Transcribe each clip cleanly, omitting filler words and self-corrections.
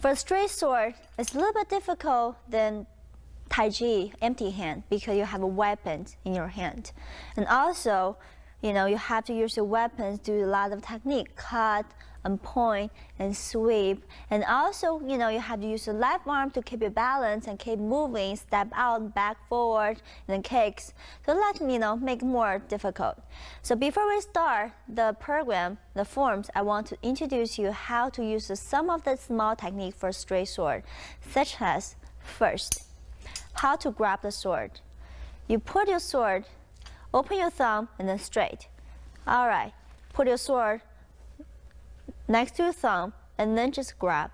For a straight sword, it's a little bit difficult than Taiji, empty hand, because you have a weapon in your hand. And also, you have to use your weapons, do a lot of technique, cut and point and sweep. And also, you have to use the left arm to keep your balance and keep moving, step out, back, forward, and then kicks. So let me, make it more difficult. So before we start the program, the forms, I want to introduce you how to use some of the small technique for straight sword, such as, first, how to grab the sword. You put your sword, open your thumb, and then straight. All right, put your sword next to your thumb, and then just grab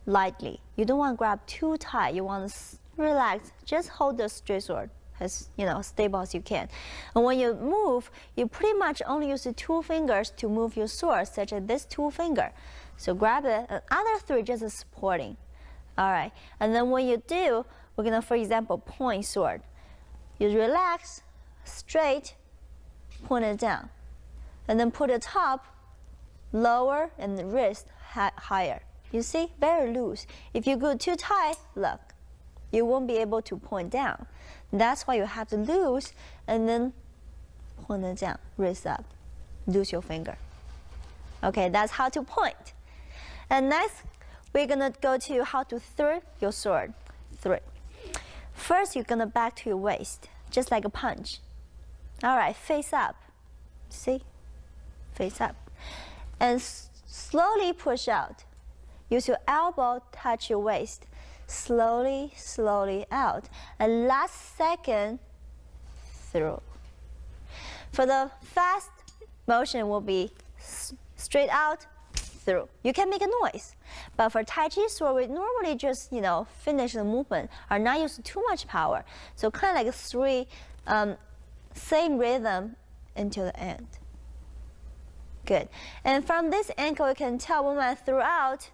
lightly. You don't want to grab too tight. You want to relax. Just hold the straight sword as stable as you can. And when you move, you pretty much only use the 2 fingers to move your sword, such as this 2 finger. So grab it, and other 3 just supporting. All right, and then when you do, we're gonna, for example, point sword. You relax, straight, point it down, and then put the top lower and the wrist higher. You see, very loose. If you go too tight, look, you won't be able to point down. That's why you have to loose and then point it down, wrist up, loose your finger. Okay, that's how to point. And next, we're gonna go to how to throw your sword. Throw it. First, you're gonna back to your waist, just like a punch. All right, face up. See? Face up. And slowly push out. Use your elbow, touch your waist. Slowly, slowly out. And last second, through. For the fast motion will be straight out, through. You can make a noise. But for Taiji sword, we normally just, finish the movement, are not using too much power. So kind of like 3, same rhythm until the end. Good. And from this angle, you can tell when I throw out,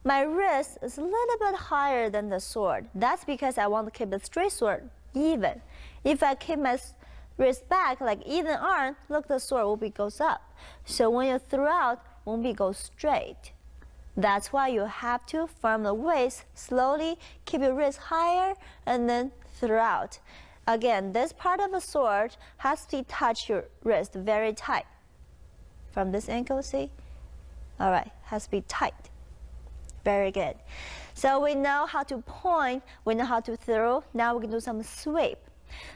my wrist is a little bit higher than the sword. That's because I want to keep the straight sword even. If I keep my wrist back, like even arm, look, the sword will be goes up. So when you throw out, won't be go straight. That's why you have to, from the waist, slowly keep your wrist higher and then throw out. Again, this part of the sword has to touch your wrist very tight. From this angle, see? All right, has to be tight. Very good. So we know how to point, we know how to throw. Now we can do some sweep.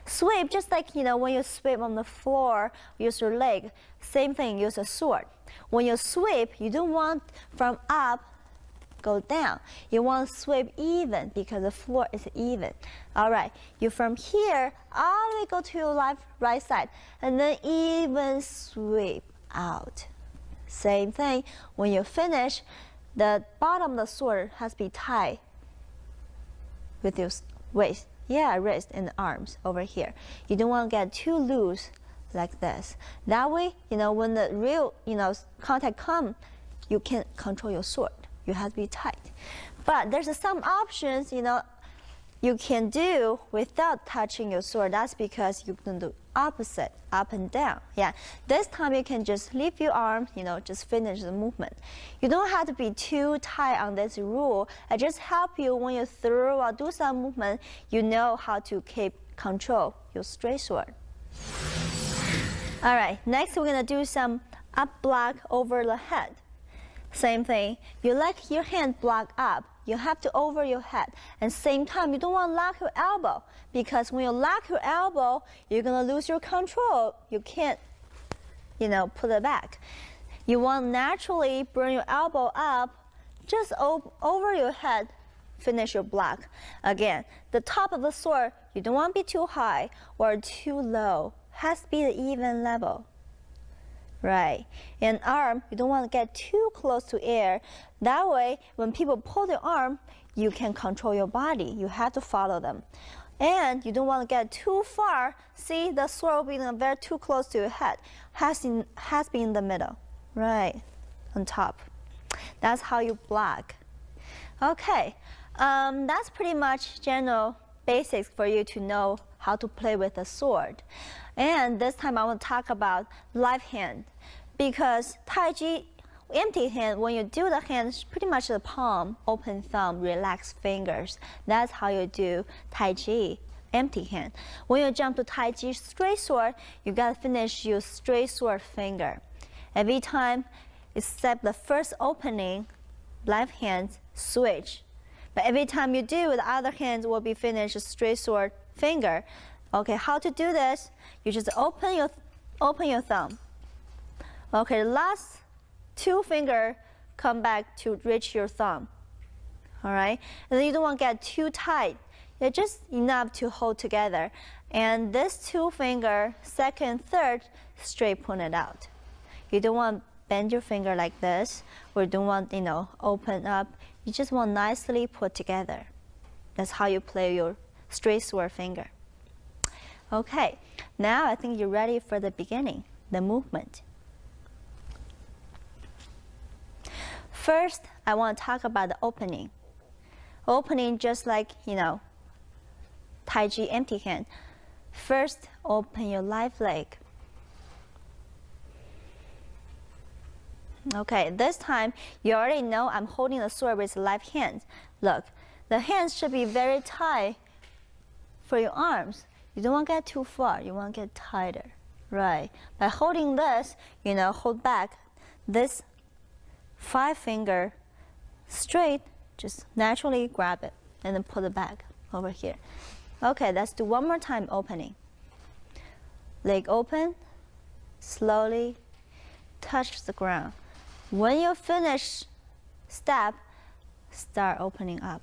Sweep, just like, when you sweep on the floor, use your leg. Same thing, use a sword. When you sweep, you don't want from up, go down. You want to sweep even because the floor is even. All right, you from here, all the way go to your right side, and then even sweep out. Same thing, when you finish, the bottom of the sword has to be tied with your waist. Yeah, wrist and arms over here. You don't want to get too loose like this. That way, when the real, contact come, you can control your sword. You have to be tight. But there's some options, you can do without touching your sword. That's because you can do opposite, up and down. Yeah, this time you can just lift your arm, just finish the movement. You don't have to be too tight on this rule. I just help you when you throw or do some movement, you know how to keep control your straight sword. All right, next we're gonna do some up block over the head. Same thing, you let your hand block up. You have to over your head. And same time, you don't want to lock your elbow, because when you lock your elbow, you're going to lose your control. You can't, pull it back. You want to naturally bring your elbow up, just over your head, finish your block. Again, the top of the sword, you don't want to be too high or too low. Has to be the even level. Right, and arm, you don't want to get too close to air. That way, when people pull the arm, you can control your body. You have to follow them. And you don't want to get too far. See, the sword being very too close to your head. Has been in the middle, right, on top. That's how you block. Okay, that's pretty much general basics for you to know how to play with a sword. And this time I want to talk about left hand, because Taiji empty hand, when you do the hands, pretty much the palm, open thumb, relaxed fingers. That's how you do Taiji, empty hand. When you jump to Taiji straight sword, you gotta finish your straight sword finger. Every time, except the first opening, left hand switch. But every time you do, the other hand will be finished straight sword finger. Okay, how to do this? You just open your thumb. Okay, the last two fingers come back to reach your thumb. All right, and then you don't want to get too tight. It's just enough to hold together. And this two finger, second, third, straight pointed out. You don't want to bend your finger like this, or you don't want, open up. You just want nicely put together. That's how you play your straight sword finger. Okay, now I think you're ready for the beginning, the movement. First, I want to talk about the opening. Opening just like, Taiji empty hand. First, open your left leg. Okay, this time, you already know I'm holding the sword with the left hand. Look, the hands should be very tight for your arms. You don't want to get too far. You want to get tighter, right? By holding this, hold back. This 5 finger straight, just naturally grab it and then put it back over here. Okay, let's do one more time opening. Leg open, slowly touch the ground. When you finish step, start opening up.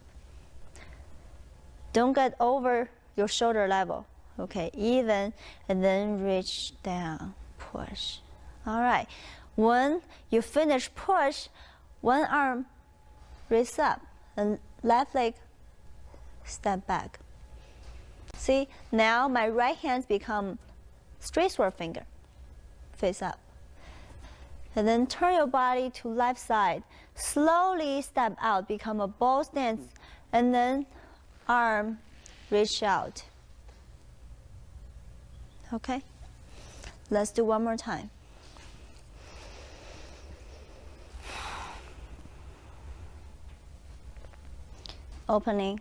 Don't get over your shoulder level. Okay, even, and then reach down, push. All right, when you finish push, one arm raise up, and left leg step back. See, now my right hand become straight sword finger, face up. And then turn your body to left side. Slowly step out, become a bow stance, and then arm reach out. Okay? Let's do one more time. Opening.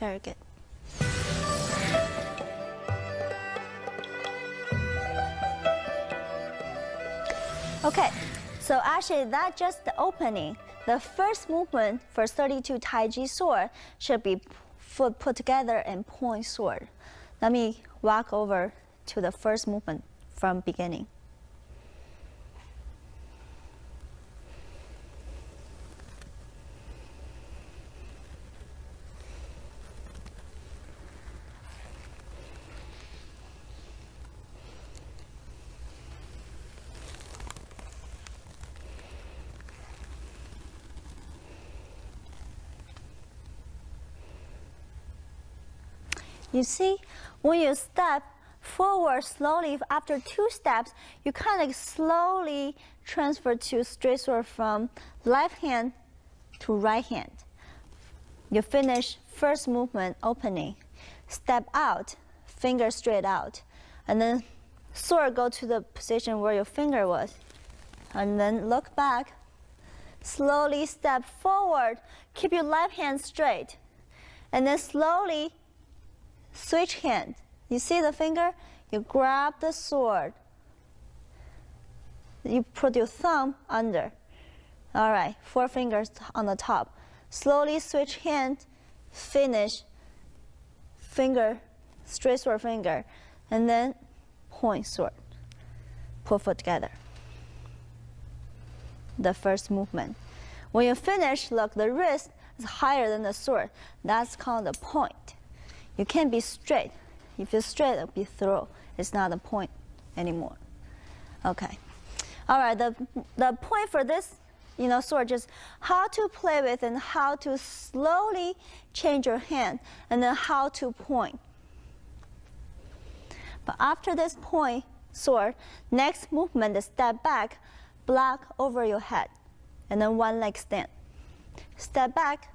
Very good. Okay, so actually that's just the opening. The first movement for 32 Taiji sword should be foot put together and point sword. Let me walk over to the first movement from beginning. You see, when you step forward slowly, after 2 steps, you kind of slowly transfer to straight sword from left hand to right hand. You finish first movement, opening, step out, finger straight out, and then sword go to the position where your finger was, and then look back, slowly step forward, keep your left hand straight, and then slowly switch hand. You see the finger? You grab the sword. You put your thumb under. All right, 4 fingers on the top. Slowly switch hand, finish, finger, straight sword finger, and then point sword. Put foot together. The first movement. When you finish, look, the wrist is higher than the sword. That's called the point. You can't be straight. If you're straight, it'll be throw. It's not a point anymore. Okay. All right, the point for this, sword, just how to play with and how to slowly change your hand, and then how to point. But after this point sword, next movement is step back, block over your head, and then one leg stand. Step back,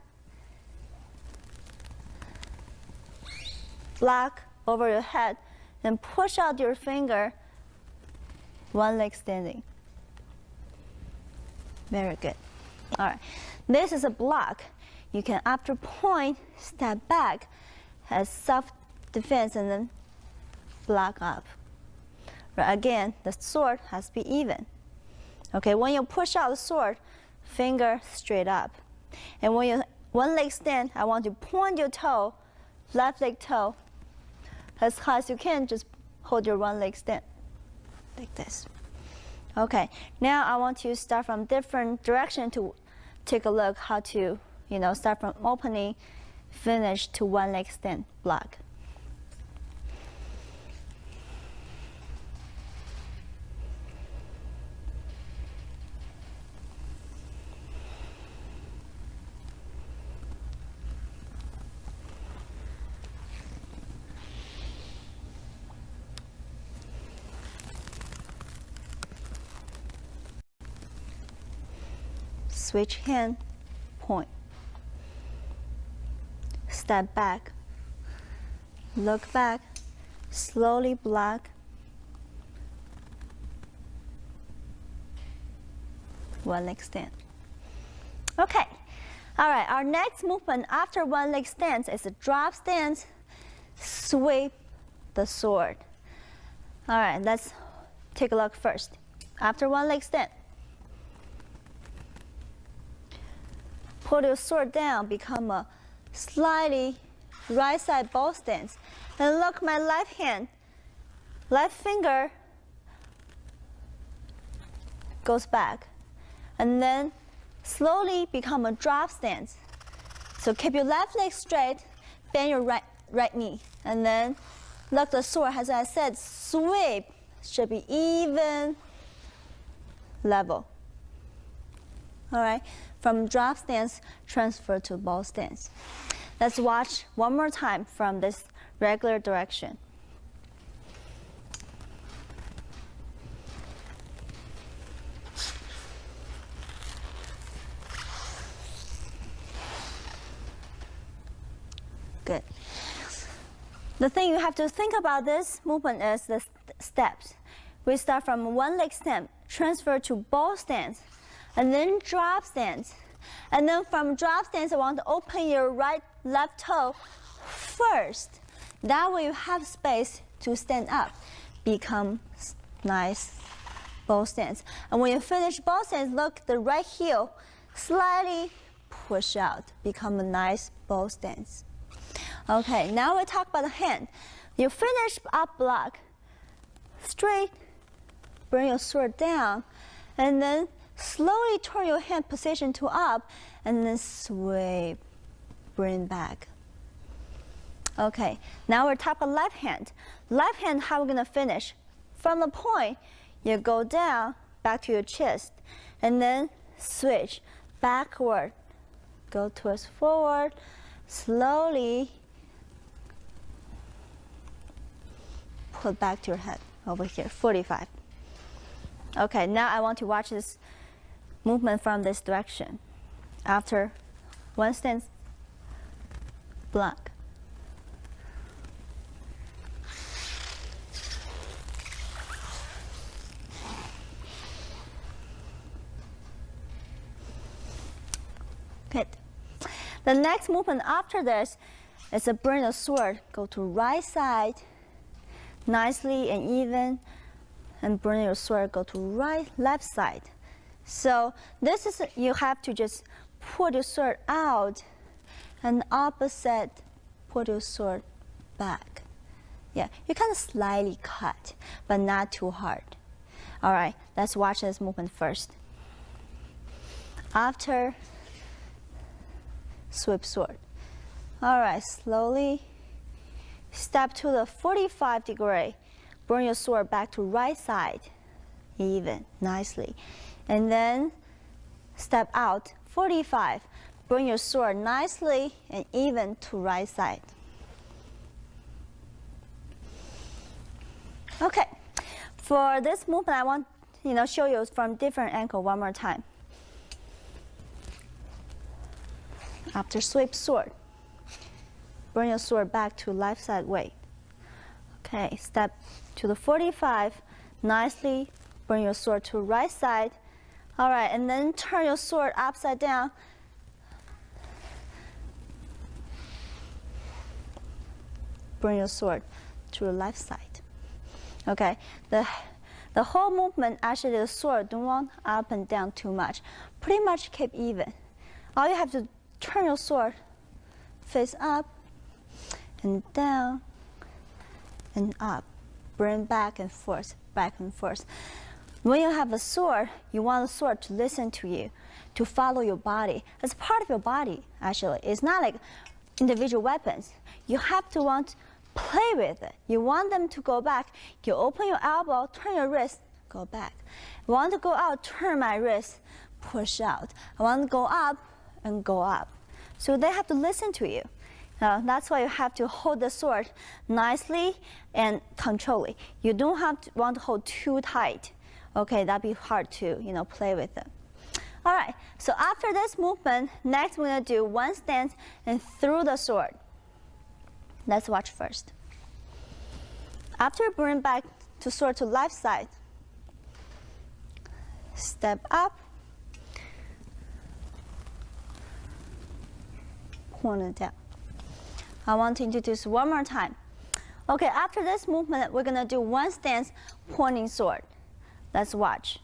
block over your head, and push out your finger, one leg standing. Very good. All right, this is a block. You can, after point, step back as self-defense and then block up. Right, again, the sword has to be even. Okay, when you push out the sword, finger straight up. And when you one leg stand, I want to point your toe, left leg toe, as high as you can. Just hold your one leg stand, like this. Okay, now I want you to start from different direction to take a look how to, start from opening, finish to one leg stand block. Switch hand, point. Step back, look back, slowly block, one leg stand. Okay, all right, our next movement after one leg stance is a drop stance, sweep the sword. All right, let's take a look first. After one leg stand, put your sword down, become a slightly right side bow stance. And look, my left hand, left finger goes back. And then slowly become a drop stance. So keep your left leg straight, bend your right knee. And then look, the sword, as I said, sweep should be even, level. All right, from drop stance, transfer to bow stance. Let's watch one more time from this regular direction. Good. The thing you have to think about this movement is the steps. We start from one leg stance, transfer to bow stance, and then drop stance. And then from drop stance, I want to open your left toe first. That way you have space to stand up, become nice bow stance. And when you finish bow stance, look, the right heel slightly push out, become a nice bow stance. Okay, now we talk about the hand. You finish up block, straight, bring your sword down, and then slowly turn your hand position to up, and then sweep, bring back. Okay, now we're talking about left hand. Left hand, how we're gonna finish? From the point, you go down, back to your chest, and then switch, backward, go towards forward, slowly, put back to your head, over here, 45. Okay, now I want to watch this movement from this direction. After one stance, block. Good. The next movement after this is a bring the sword, go to right side, nicely and even, and bring your sword, go to left side. So this is, you have to just put your sword out, and opposite, put your sword back. Yeah, you kind of slightly cut, but not too hard. All right, let's watch this movement first. After, sweep sword. All right, slowly step to the 45 degree. Bring your sword back to right side, even, nicely. And then step out, 45. Bring your sword nicely and even to right side. Okay, for this movement, I want show you from different angle one more time. After sweep sword, bring your sword back to left side way. Okay, step to the 45, nicely bring your sword to right side. All right, and then turn your sword upside down. Bring your sword to the left side. Okay, the whole movement, actually the sword don't want up and down too much. Pretty much keep even. All you have to turn your sword face up and down and up. Bring back and forth, back and forth. When you have a sword, you want the sword to listen to you, to follow your body. It's part of your body, actually. It's not like individual weapons. You have to want to play with it. You want them to go back. You open your elbow, turn your wrist, go back. I want to go out, turn my wrist, push out. I want to go up and go up. So they have to listen to you. That's why you have to hold the sword nicely and control it. You don't want to hold too tight. Okay, that'd be hard to play with it. All right, so after this movement, next we're gonna do one stance and through the sword. Let's watch first. After bring back to sword to left side, step up, point it down. I want to introduce one more time. Okay, after this movement, we're gonna do one stance, pointing sword. Let's watch.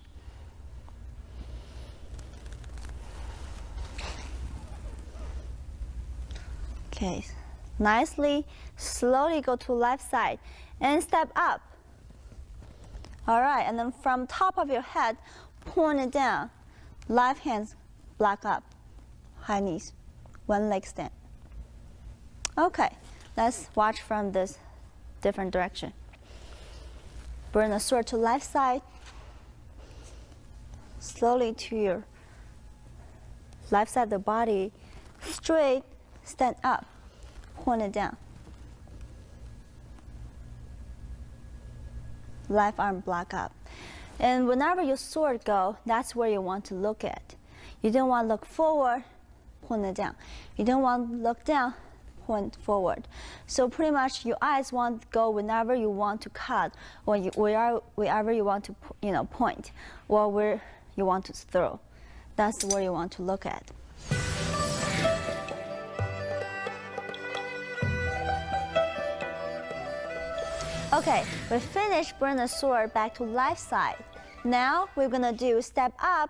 Okay, nicely, slowly go to left side and step up. All right, and then from top of your head, point it down. Left hand block up, high knees, one leg stand. Okay, let's watch from this different direction. Bring the sword to left side. Slowly to your left side of the body, straight, stand up, point it down. Left arm block up. And whenever your sword go, that's where you want to look at. You don't want to look forward, point it down. You don't want to look down, point forward. So pretty much your eyes want to go whenever you want to cut, or wherever you want to point, or where you want to throw. That's where you want to look at. Okay, we finished bringing the sword back to left side. Now we're gonna do step up,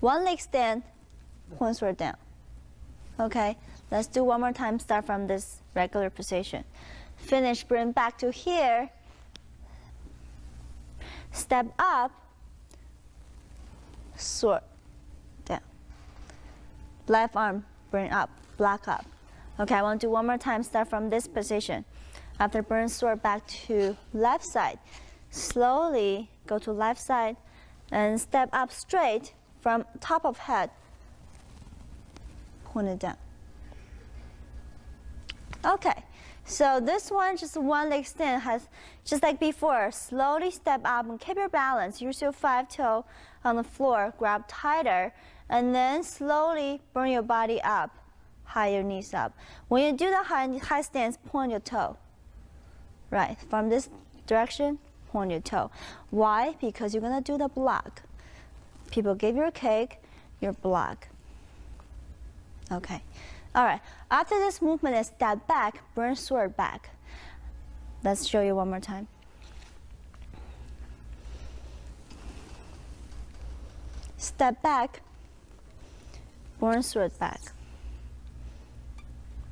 one leg stand, point sword down. Okay, let's do one more time, start from this regular position. Finish, bring back to here, step up, sword down. Left arm, bring up, block up. Okay, I want to do one more time, start from this position. After bring sword back to left side, slowly go to left side and step up straight from top of head, point it down. Okay, so this one, just one leg stand, has just like before, slowly step up and keep your balance. Use your 5-toe on the floor, grab tighter, and then slowly bring your body up, high your knees up. When you do the high stance, point your toe. Right, from this direction, point your toe. Why? Because you're gonna do the block. People give you a cake, your block. Okay, all right. After this movement is step back, bring sword back. Let's show you one more time. Step back, bring sword back.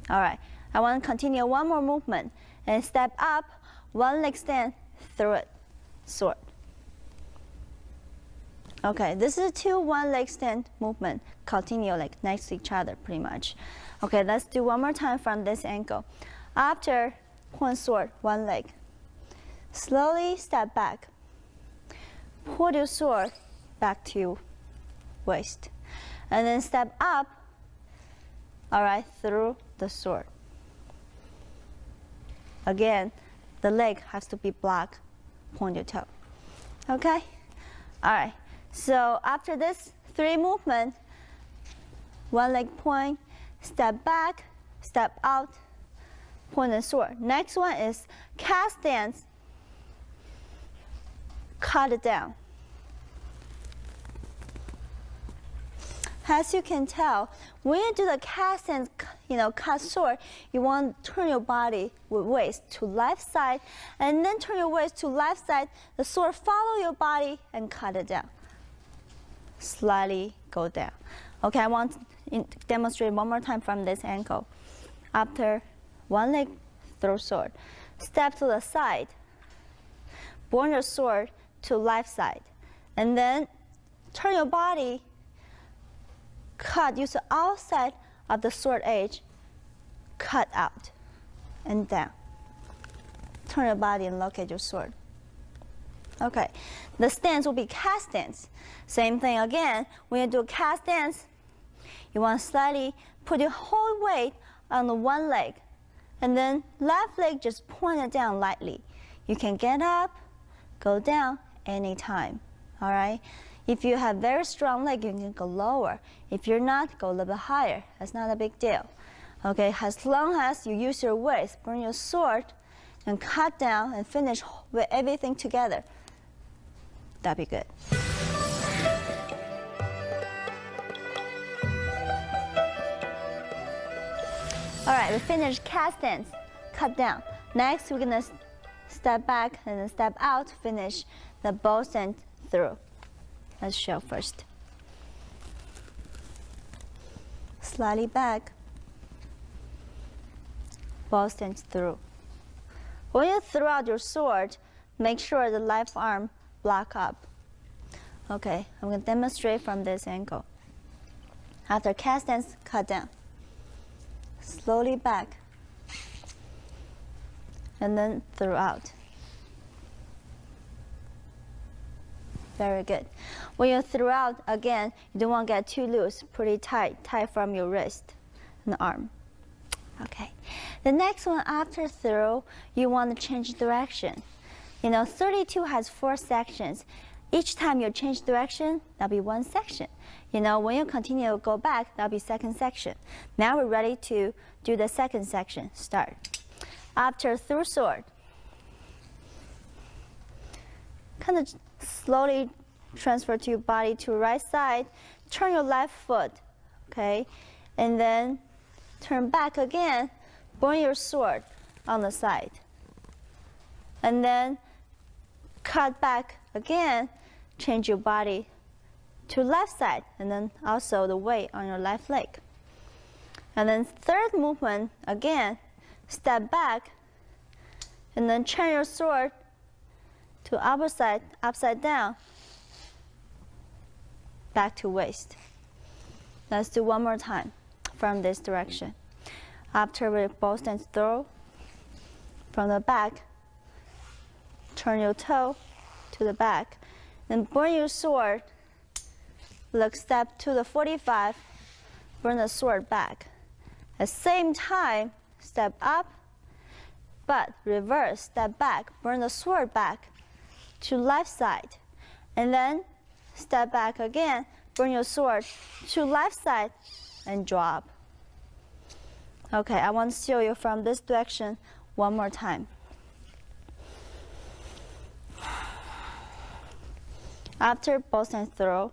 All right, I want to continue one more movement. And step up, one leg stand, throw it, sword. Okay, this is two one leg stand movement, continue like next to each other pretty much. Okay, let's do one more time from this angle. After point sword, one leg. Slowly step back. Pull your sword back to your waist. And then step up, all right, through the sword. Again, the leg has to be blocked, point your toe. Okay? All right. So after this 3 movements, one leg point, step back, step out, point and sword. Next one is cast stance, cut it down. As you can tell, when you do the cast stance, cut sword, you want to turn your body with waist to left side, and then turn your waist to left side. The sword follow your body and cut it down. Slightly go down. Okay, I want to demonstrate one more time from this angle. After one leg, throw sword. Step to the side. Bring your sword to left side. And then turn your body, cut, use the outside of the sword edge, cut out and down. Turn your body and look at your sword. Okay, the stance will be cast stance. Same thing again, when you do a cast stance, you want to slightly put your whole weight on the one leg, and then left leg just point it down lightly. You can get up, go down anytime, all right? If you have very strong leg, you can go lower. If you're not, go a little bit higher. That's not a big deal. Okay, as long as you use your waist, bring your sword, and cut down and finish with everything together, that'd be good. All right, we finished cast stance, cut down. Next, we're gonna step back and then step out, finish the bow stance through. Let's show first. Slightly back, bow stance through. When you throw out your sword, make sure the left arm block up. Okay, I'm going to demonstrate from this angle. After cast stance, cut down. Slowly back, and then throw out. Very good. When you throw out, again, you don't want to get too loose, pretty tight from your wrist and arm. Okay. The next one, after throw, you want to change direction. 32 has 4 sections. Each time you change direction, that'll be 1 section. When you continue to go back, that'll be 2nd section. Now we're ready to do the 2nd section. Start. After throw sword, kind of slowly transfer to your body to right side. Turn your left foot, okay? And then turn back again. Bring your sword on the side. And then cut back again. Change your body to left side, and then also the weight on your left leg. And then 3rd movement, again, step back, and then turn your sword to opposite, upside down, back to waist. Let's do one more time from this direction. After we bow stance throw, from the back, turn your toe to the back, and bring your sword, look, step to the 45, bring the sword back. At the same time, step up, but reverse, step back, bring the sword back to left side. And then step back again, bring your sword to left side and drop. Okay, I want to show you from this direction one more time. After bow stance throw,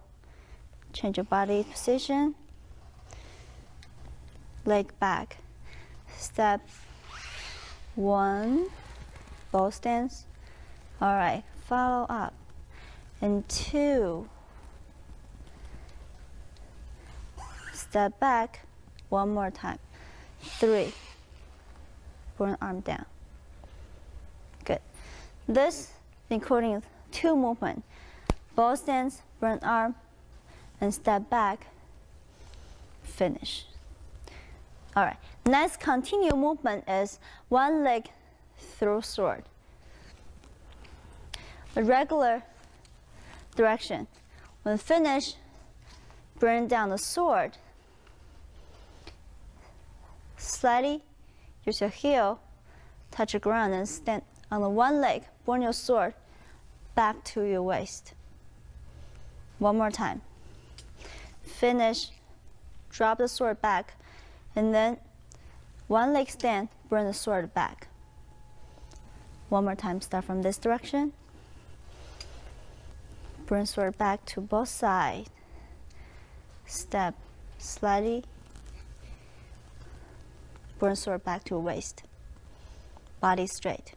change your body position, leg back. Step 1, bow stance. All right, follow up. And 2, step back, one more time. 3, bring arm down. Good. This including 2 movements. Bow stance, bring arm, and step back, finish. All right, next continue movement is one leg throw sword. The regular direction. When finished, bring down the sword. Slightly use your heel, touch the ground, and stand on the one leg. Bring your sword back to your waist. One more time. Finish, drop the sword back, and then one leg stand, bring the sword back. One more time, start from this direction. Bring sword back to both sides. Step slightly. Bring sword back to waist. Body straight.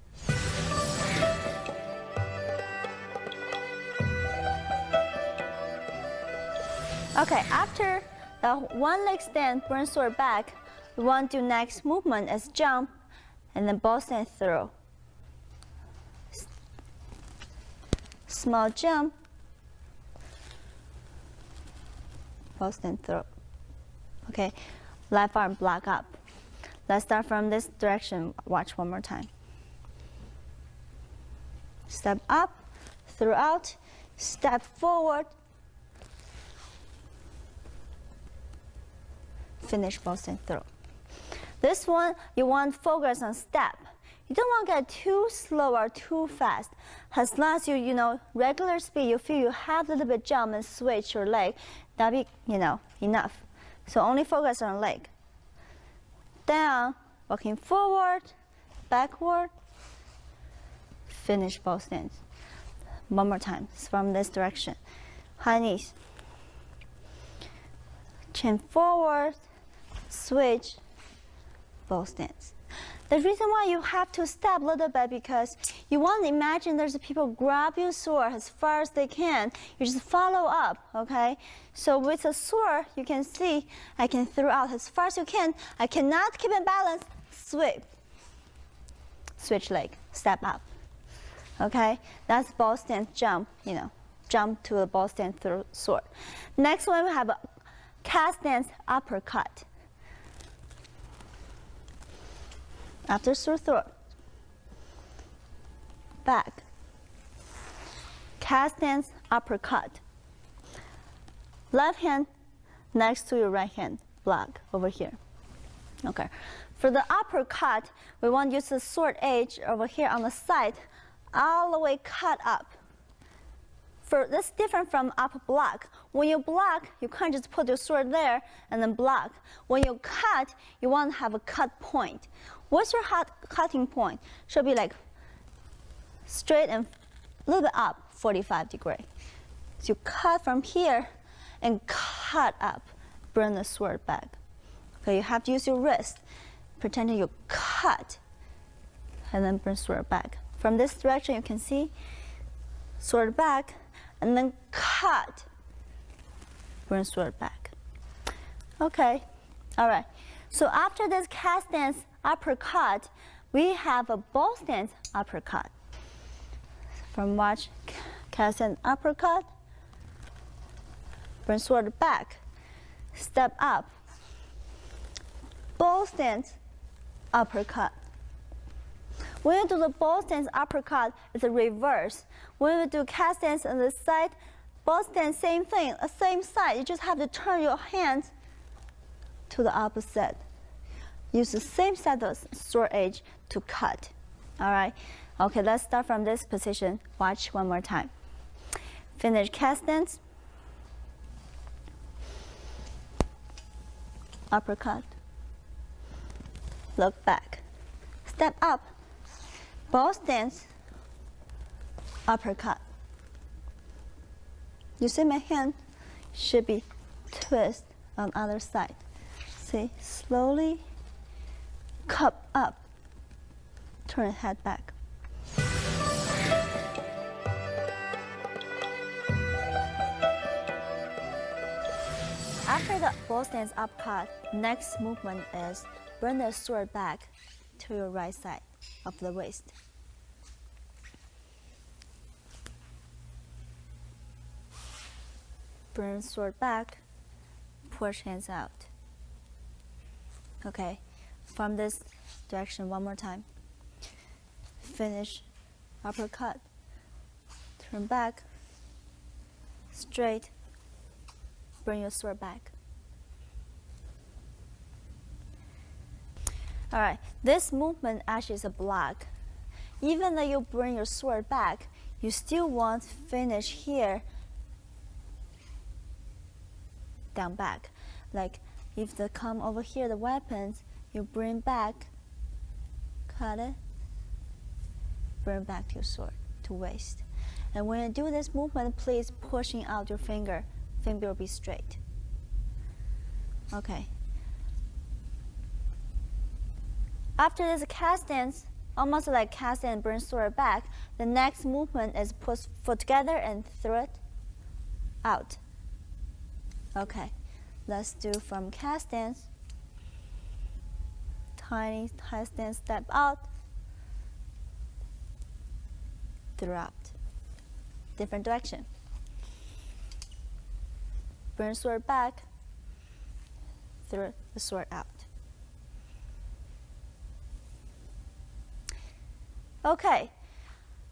Okay, after the one leg stand, bring sword back, we want to do next movement as jump, and then both stand through. Small jump, both stand through. Okay, left arm block up. Let's start from this direction. Watch one more time. Step up, through out, step forward, finish both stand through. This one, you want to focus on step. You don't want to get too slow or too fast. As long as you regular speed, you feel you have a little bit jump and switch your leg, that'll be, enough. So only focus on leg. Down, walking forward, backward, finish both stands. One more time, from this direction. High knees. Chin forward, switch, both stands. The reason why you have to step a little bit because you want to imagine there's people grab your sword as far as they can. You just follow up, okay? So with a sword, you can see I can throw out as far as you can. I cannot keep in balance. Sweep. Switch leg. Step up. Okay? That's ball stance jump, jump to the ball stance through sword. Next one, we have a cast stance uppercut. After sword throw, back, cast stance uppercut. Left hand next to your right hand, block over here. Okay. For the uppercut, we want to use the sword edge over here on the side, all the way cut up. That's different from up block. When you block, you can't just put your sword there and then block. When you cut, you want to have a cut point. What's your cutting point? Should be like straight and a little bit up, 45 degrees. So you cut from here and cut up, bring the sword back. Okay, you have to use your wrist, pretending you cut, and then bring sword back. From this direction, you can see sword back, and then cut, bring sword back. Okay, all right. So after this cast stance uppercut, we have a ball stance uppercut. From watch, cast stance uppercut, bring sword back, step up, ball stance uppercut. When you do the ball stance uppercut, it's a reverse. When you do cast stance on this side, ball stance, same thing, same side. You just have to turn your hands to the opposite. Use the same side of sword edge to cut. All right? Okay, let's start from this position. Watch one more time. Finish cast stance. Uppercut. Look back. Step up. Ball stance, uppercut. You see my hand should be twist on the other side. See, slowly cup up, turn head back. After the ball stance uppercut, next movement is bring the sword back to your right side of the waist. Bring sword back, push hands out. Okay, from this direction one more time. Finish uppercut, turn back, straight, bring your sword back. All right, this movement actually is a block. Even though you bring your sword back, you still want finish here, down back. Like if they come over here, the weapons, you bring back, cut it, bring back to your sword, to waist. And when you do this movement, please pushing out your finger. Finger will be straight. Okay. After this cast stance, almost like cast and bring sword back, the next movement is push foot together and throw it out. Okay, let's do from cast stance. Tiny stance, step out, throw out. Different direction. Bring sword back, throw the sword out. Okay,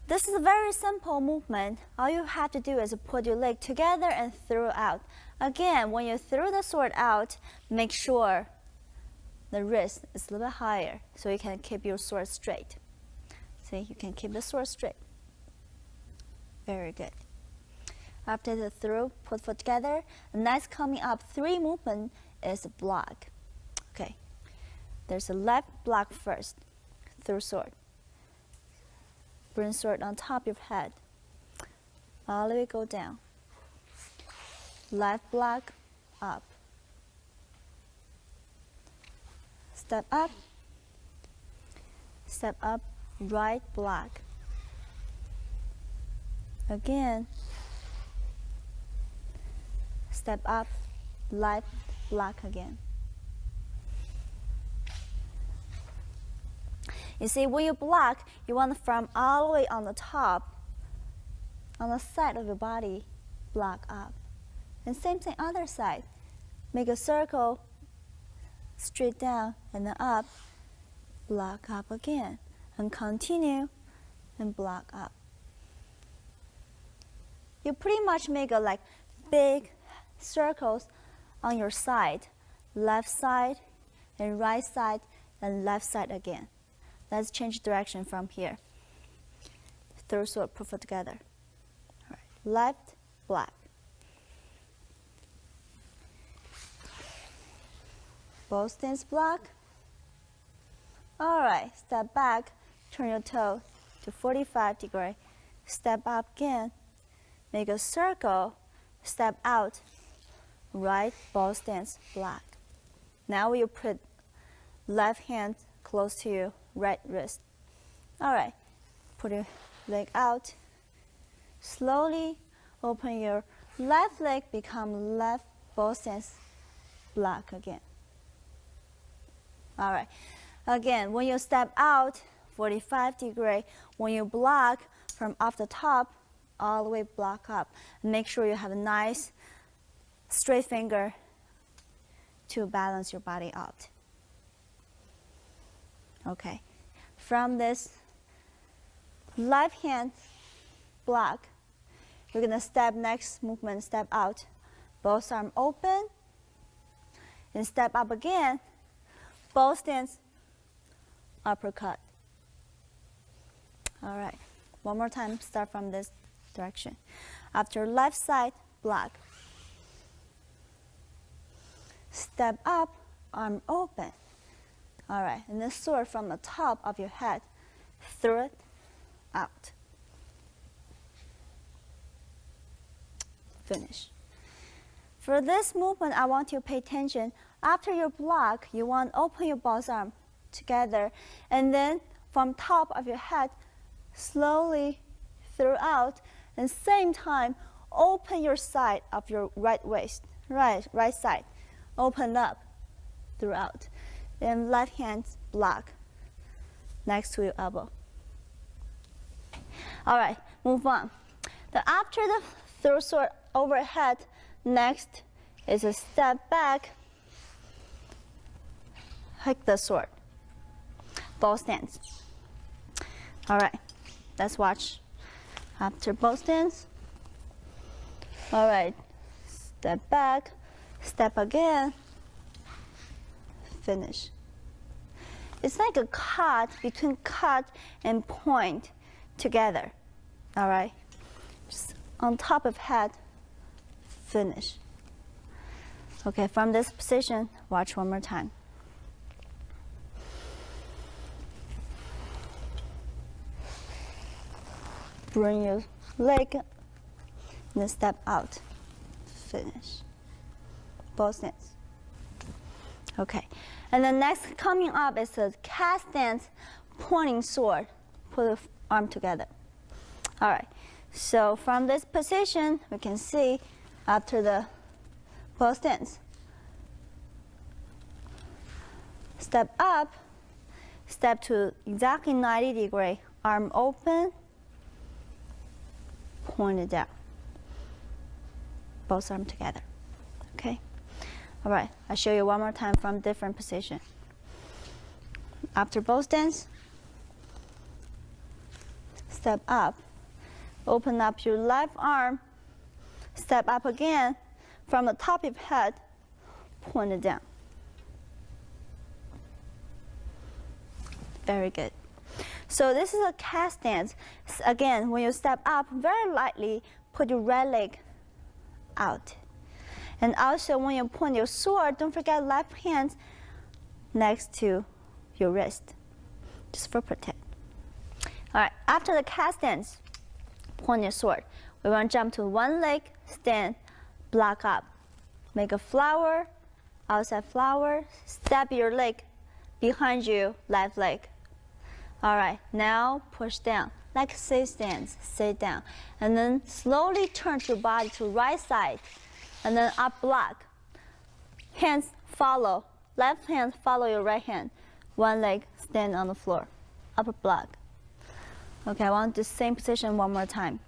this is a very simple movement. All you have to do is put your leg together and throw out. Again, when you throw the sword out, make sure the wrist is a little bit higher so you can keep your sword straight. See, you can keep the sword straight. Very good. After the throw, put foot together. The next coming up 3 movement is block. Okay, there's a left block first, throw sword. Bring sword on top of your head. All the way go down. Left block, up. Step up. Step up, right block. Again. Step up, left block again. You see, when you block, you want from all the way on the top, on the side of your body, block up. And same thing other side. Make a circle, straight down and then up, block up again. And continue and block up. You pretty much make a like big circles on your side, left side and right side and left side again. Let's change direction from here. Throw sword, put foot together. All right. Left, block. Both stance block. All right, step back, turn your toe to 45 degrees. Step up again, make a circle, step out, right ball stance block. Now you put left hand close to your right wrist. All right, put your leg out. Slowly open your left leg, become left ball stance block again. All right, again, when you step out, 45 degrees, when you block from off the top, all the way block up. Make sure you have a nice straight finger to balance your body out. Okay, from this left hand block, you're gonna step next movement, step out, both arms open, and step up again, both stance, uppercut. All right, one more time, start from this direction. After left side block, step up, arm open. All right, and then sword from the top of your head, throw it out. Finish. For this movement, I want you to pay attention. After your block, you want to open your both arms together, and then from top of your head, slowly throw out, and same time, open your side of your right waist, right side, open up, throw out. Then left hand block next to your elbow. All right, move on. After the throw sword overhead, next is a step back, hike the sword, both stance. All right, let's watch. After both stance, all right, step back, step again, finish. It's like a cut between cut and point together. All right, Just on top of head, finish. Okay, from this position, watch one more time. Bring your leg and then step out. Finish. Both stance. Okay, and then next coming up is a cat stance, pointing sword. Put the arm together. All right, so from this position, we can see after the both stance. Step up, step to exactly 90 degree, arm open, point it down. Both arms together, okay? All right, I'll show you one more time from different position. After both stance, step up, open up your left arm, step up again, from the top of your head, point it down. Very good. So this is a cat stance. Again, when you step up, very lightly put your right leg out. And also when you point your sword, don't forget left hand next to your wrist, just for protect. All right, after the cat stance, point your sword. We want to jump to one leg, stand, block up. Make a flower, outside flower, step your leg behind you, left leg. All right, now push down, like sit stance, sit down. And then slowly turn your body to right side, and then up block. Hands follow, left hand follow your right hand. One leg stand on the floor, upper block. Okay, I want the same position one more time.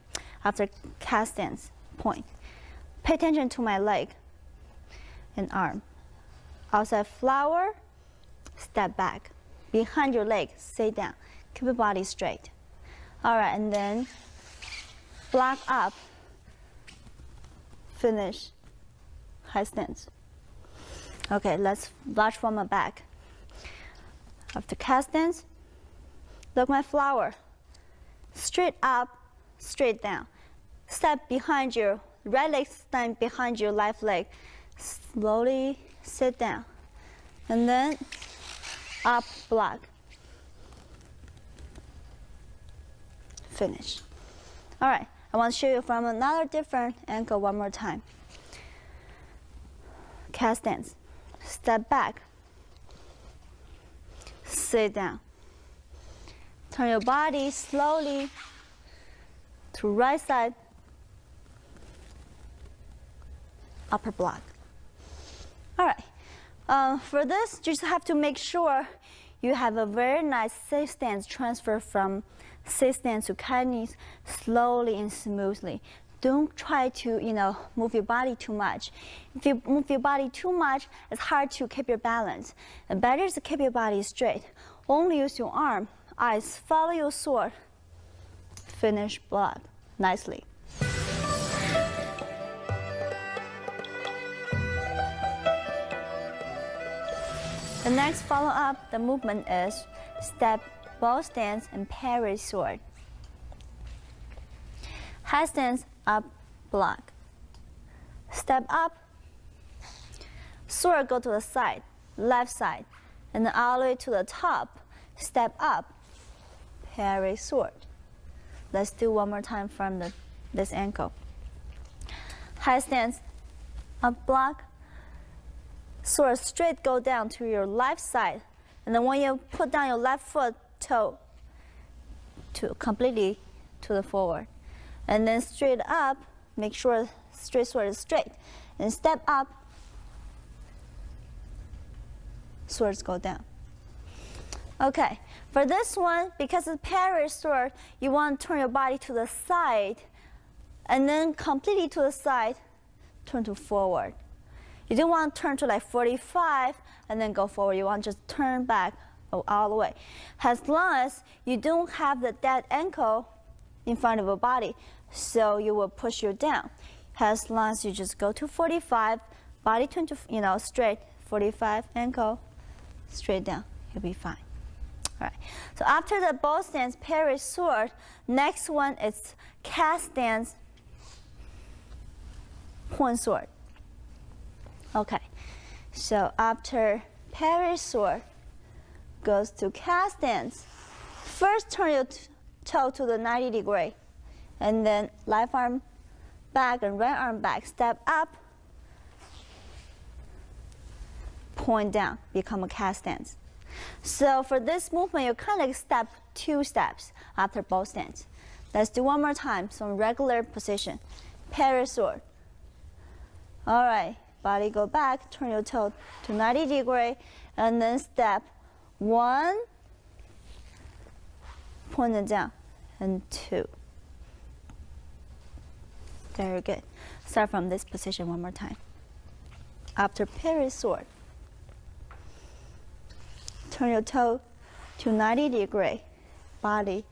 After cat stance, point. Pay attention to my leg and arm. Outside flower, step back. Behind your leg, sit down. Keep your body straight. All right, and then block up. Finish high stance. Okay, let's watch from the back. After cat stance, look my flower. Straight up, straight down. Step behind your right leg, stand behind your left leg. Slowly sit down. And then up block. Finish. All right, I want to show you from another different angle one more time. Cat stance. Step back. Sit down. Turn your body slowly to right side. Upper block. All right. For this, just have to make sure you have a very nice sit stance transfer from sit stance to cat knees slowly and smoothly. Don't try to, move your body too much. If you move your body too much, it's hard to keep your balance. And better is to keep your body straight. Only use your arm, eyes, follow your sword. Finish block nicely. The next follow-up, the movement is step, bow stance, and parry sword. High stance, up, block. Step up, sword go to the side, left side, and then all the way to the top. Step up, parry sword. Let's do one more time from this ankle. High stance, up, block. Sword straight go down to your left side, and then when you put down your left foot toe to completely to the forward, and then straight up, make sure straight sword is straight, and step up, swords go down. Okay, for this one, because it's parry sword, you want to turn your body to the side, and then completely to the side, turn to forward. You don't want to turn to like 45 and then go forward. You want to just turn back all the way. As long as you don't have the dead ankle in front of your body, so you will push you down. As long as you just go to 45, body turn to straight, 45 ankle, straight down, you'll be fine. All right. So after the bow stance, parry sword, next one is cat stance, point sword. Okay, so after parry sword, goes to cast stance. First turn your toe to the 90 degree, and then left arm back and right arm back. Step up, point down, become a cast stance. So for this movement, you kind of step 2 steps after both stance. Let's do one more time. So regular position, parry sword. All right, body go back, turn your toe to 90 degree, and then step 1, point it down, and 2. Very good. Start from this position one more time. After parry sword, turn your toe to 90 degree, body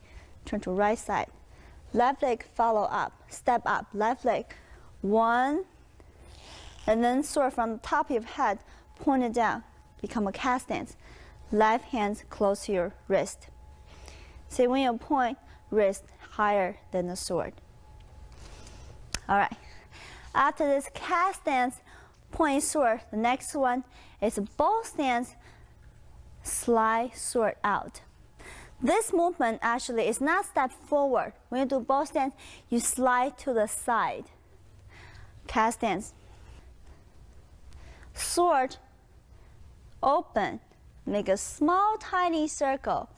turn to right side. Left leg follow up, step up, left leg, 1, and then sword from the top of your head, point it down, become a cast stance. Left hand close to your wrist. See, when you point, wrist higher than the sword. All right. After this cast stance, point sword, the next one is bow stance, slide sword out. This movement actually is not step forward. When you do bow stance, you slide to the side. Cast stance. Sword, open, make a small tiny circle,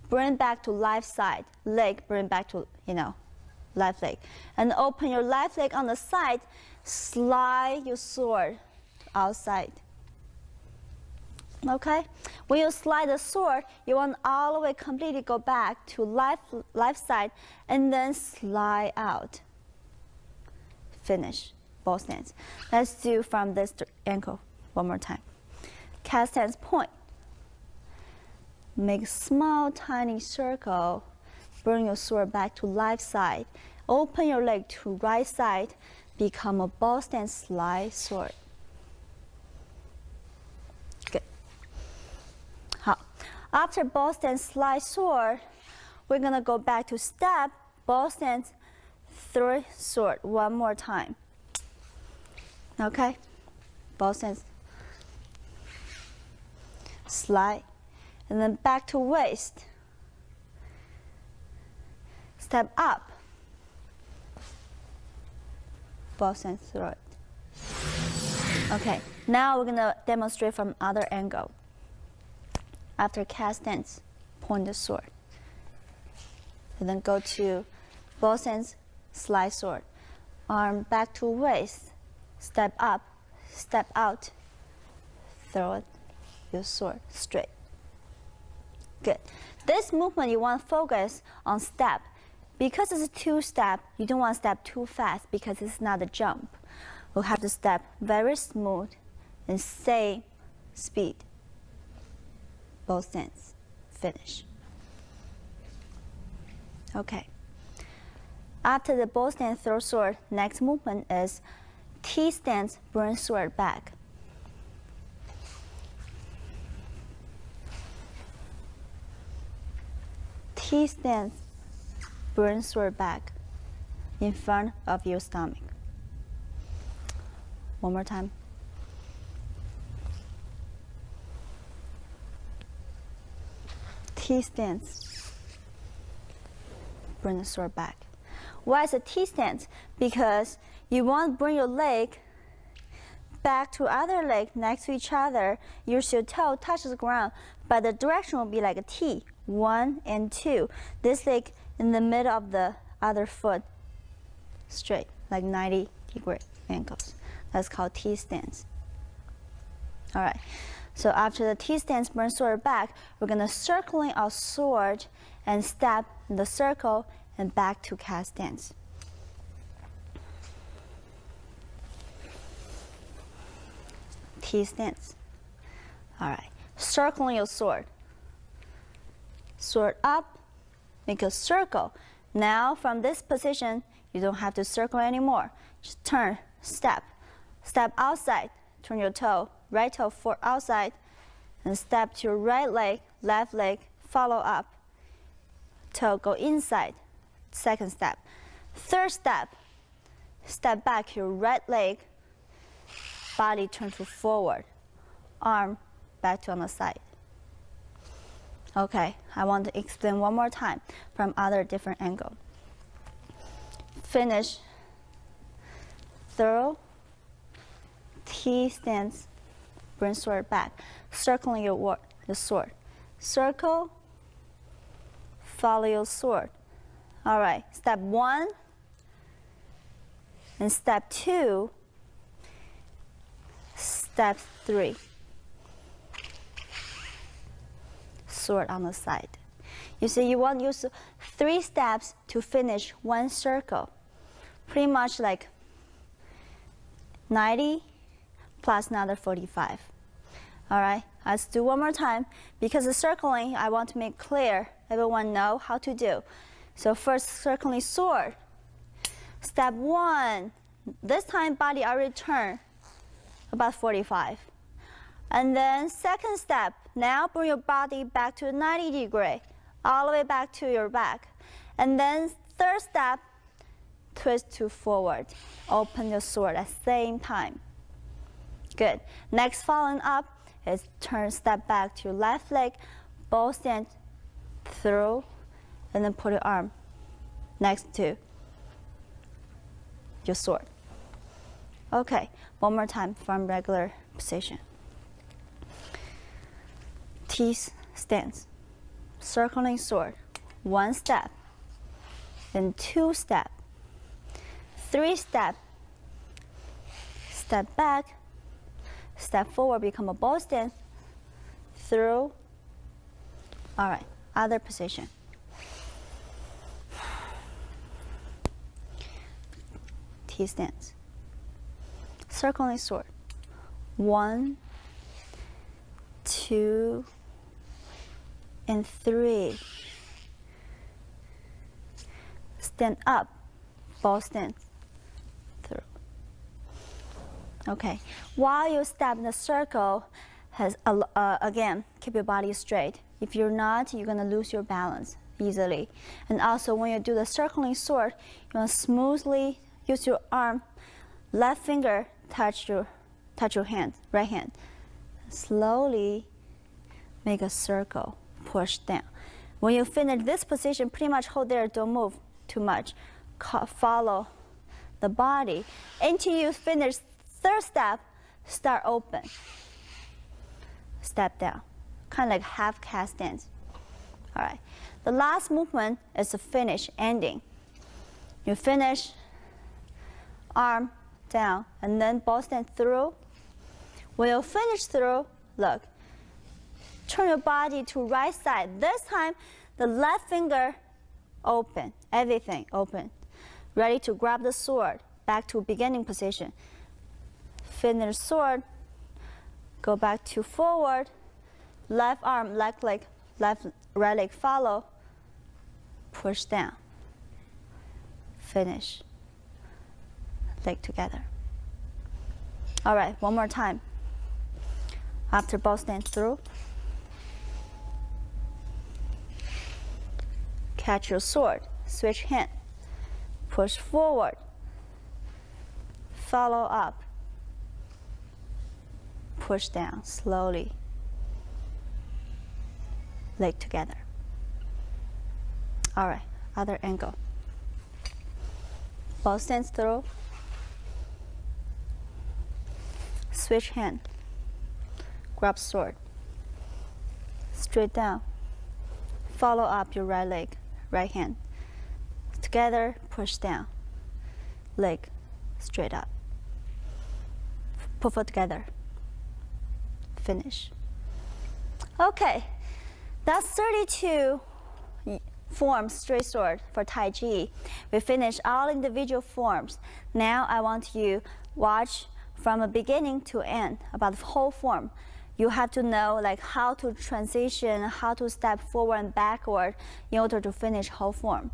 bring back to left side, leg bring back to, left leg. And open your left leg on the side, slide your sword outside. Okay? When you slide the sword, you want all the way completely go back to left side and then slide out. Finish. Bow stance. Let's do from this ankle one more time. Cast stance point. Make small tiny circle. Bring your sword back to left side. Open your leg to right side. Become a bow stance slide sword. Good. After bow stance slide sword, we're gonna go back to step, bow stance, throw sword one more time. Okay? Bow stance, slide, and then back to waist. Step up, bow stance, throw it. Okay, now we're gonna demonstrate from other angle. After cast stance, point the sword. And then go to bow stance, slide sword. Arm back to waist. Step up, step out. Throw it, your sword straight. Good. This movement you want to focus on step. Because it's a 2-step, you don't want to step too fast because it's not a jump. We'll have to step very smooth and same speed. Bow stance, finish. Okay. After the bow stance, throw sword, next movement is T stance, bring sword back. T stance, bring sword back in front of your stomach. One more time. T stance, bring the sword back. Why is a T stance? Because you want to bring your leg back to other leg next to each other. Your toe touches the ground, but the direction will be like a T, 1 and 2. This leg in the middle of the other foot, straight, like 90-degree angles. That's called T stance. All right. So after the T stance, bring sword back, we're gonna circling our sword and step in the circle and back to cast stance. T stance. All right. Circling your sword. Sword up, make a circle. Now from this position, you don't have to circle anymore. Just turn, step. Step outside, turn your toe, right toe for outside, and step to your right leg, left leg, follow up. Toe go inside, second step. Third step, step back your right leg, body turn to forward, arm back to on the side. Okay, I want to explain one more time from other different angle. Finish through, T stance, bring sword back, circling your sword. Circle, follow your sword. All right, step 1 and step 2, step 3. Sword on the side. You see, you want to use 3 steps to finish 1 circle. Pretty much like 90 plus another 45. All right, let's do one more time. Because the circling, I want to make clear, everyone know how to do. So first, circling sword. Step 1, this time body already turned about 45. And then second step, now bring your body back to 90 degree, all the way back to your back. And then third step, twist to forward. Open your sword at the same time. Good. Next, following up is turn, step back to your left leg, both stand through, and then put your arm next to your sword. Okay, one more time from regular position. T stance, circling sword, 1 step, then 2 step, 3 step, step back, step forward, become a bow stance, through. All right, other position. T stance, circling sword, 1, 2, and 3. Stand up, bow stance, through. Okay, while you step in the circle, again, keep your body straight. If you're not, you're gonna lose your balance easily. And also, when you do the circling sword, you wanna smoothly use your arm, left finger touch your hand, right hand. Slowly make a circle, push down. When you finish this position, pretty much hold there, don't move too much. Follow the body. Until you finish third step, start open. Step down, kind of like half cat stance. All right, the last movement is the finish, ending. You finish, arm down, and then bow stand through. When you finish through, look, turn your body to right side. This time, the left finger open, everything open. Ready to grab the sword, back to beginning position. Finish sword, go back to forward, left arm, left leg, right leg follow, push down, finish, leg together. All right, one more time. After bow stand through, catch your sword, switch hand, push forward, follow up, push down slowly, leg together. All right, other angle. Bow stands through, switch hand, grab sword, straight down, follow up your right leg, right hand. Together, push down, leg straight up. Put foot together, finish. Okay, that's 32 forms straight sword for Taiji. We finished all individual forms. Now I want you watch from the beginning to end about the whole form. You have to know like how to transition, how to step forward and backward in order to finish whole form.